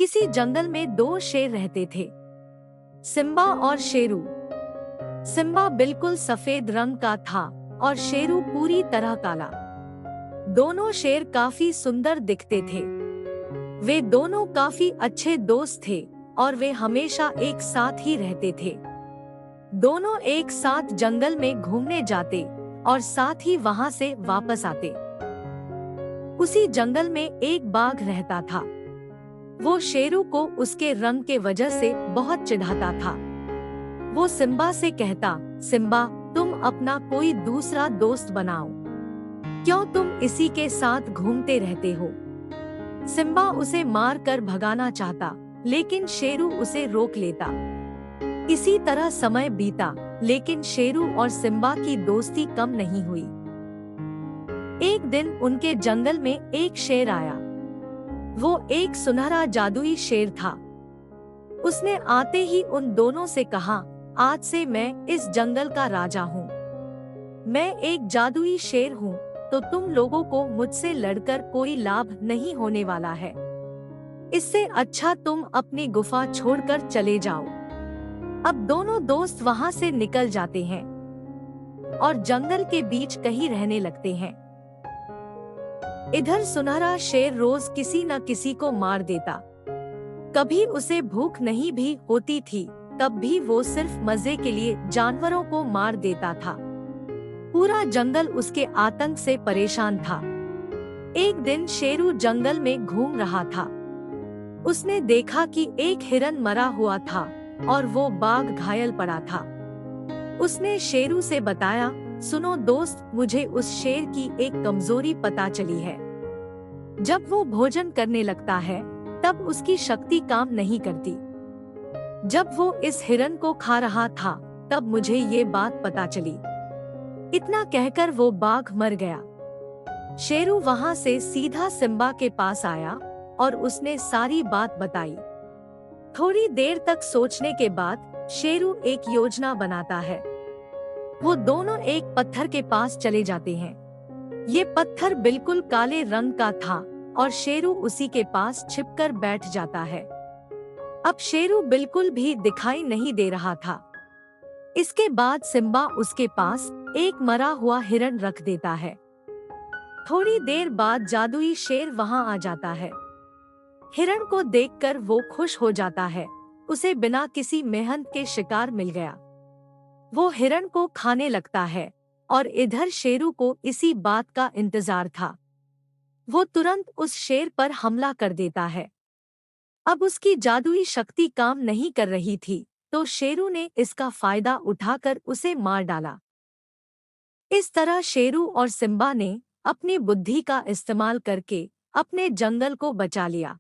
किसी जंगल में दो शेर रहते थे, सिम्बा और शेरू। सिम्बा बिल्कुल सफेद रंग का था और शेरू पूरी तरह काला। दोनों शेर काफी सुंदर दिखते थे। वे दोनों काफी अच्छे दोस्त थे और वे हमेशा एक साथ ही रहते थे। दोनों एक साथ जंगल में घूमने जाते और साथ ही वहां से वापस आते। उसी जंगल में एक बाघ रहता था। वो शेरू को उसके रंग के वजह से बहुत चिढ़ाता था। वो सिम्बा से कहता, सिम्बा, तुम अपना कोई दूसरा दोस्त बनाओ। क्यों तुम इसी के साथ घूमते रहते हो? सिम्बा उसे मार कर भगाना चाहता, लेकिन शेरू उसे रोक लेता। इसी तरह समय बीता, लेकिन शेरू और सिम्बा की दोस्ती कम नहीं हुई। एक दिन उनके जंगल में एक शेर आया। वो एक सुनहरा जादुई शेर था। उसने आते ही उन दोनों से कहा, आज से मैं इस जंगल का राजा हूँ। मैं एक जादुई शेर हूँ, तो तुम लोगों को मुझसे लड़कर कोई लाभ नहीं होने वाला है। इससे अच्छा तुम अपनी गुफा छोड़कर चले जाओ। अब दोनों दोस्त वहाँ से निकल जाते हैं और जंगल के बीच कहीं रहने लगते हैं। इधर सुनहरा शेर रोज किसी न किसी को मार देता। कभी उसे भूख नहीं भी होती थी, तब भी वो सिर्फ मजे के लिए जानवरों को मार देता था। पूरा जंगल उसके आतंक से परेशान था। एक दिन शेरू जंगल में घूम रहा था। उसने देखा कि एक हिरन मरा हुआ था और वो बाघ घायल पड़ा था। उसने शेरू से बताया, सुनो दोस्त, मुझे उस शेर की एक कमजोरी पता चली है। जब वो भोजन करने लगता है, तब उसकी शक्ति काम नहीं करती। जब वो इस हिरन को खा रहा था, तब मुझे ये बात पता चली। इतना कहकर वो बाघ मर गया। शेरू वहां से सीधा सिम्बा के पास आया और उसने सारी बात बताई। थोड़ी देर तक सोचने के बाद शेरू एक योजना बनाता है। वो दोनों एक पत्थर के पास चले जाते हैं। ये पत्थर बिल्कुल काले रंग का था और शेरू उसी के पास छिपकर बैठ जाता है। अब शेरू बिल्कुल भी दिखाई नहीं दे रहा था। इसके बाद सिम्बा उसके पास एक मरा हुआ हिरन रख देता है। थोड़ी देर बाद जादुई शेर वहां आ जाता है। हिरन को देखकर वो खुश हो जाता है। उसे बिना किसी मेहनत के शिकार मिल गया। वो हिरन को खाने लगता है और इधर शेरू को इसी बात का इंतजार था। वो तुरंत उस शेर पर हमला कर देता है। अब उसकी जादुई शक्ति काम नहीं कर रही थी, तो शेरू ने इसका फायदा उठाकर उसे मार डाला। इस तरह शेरू और सिम्बा ने अपनी बुद्धि का इस्तेमाल करके अपने जंगल को बचा लिया।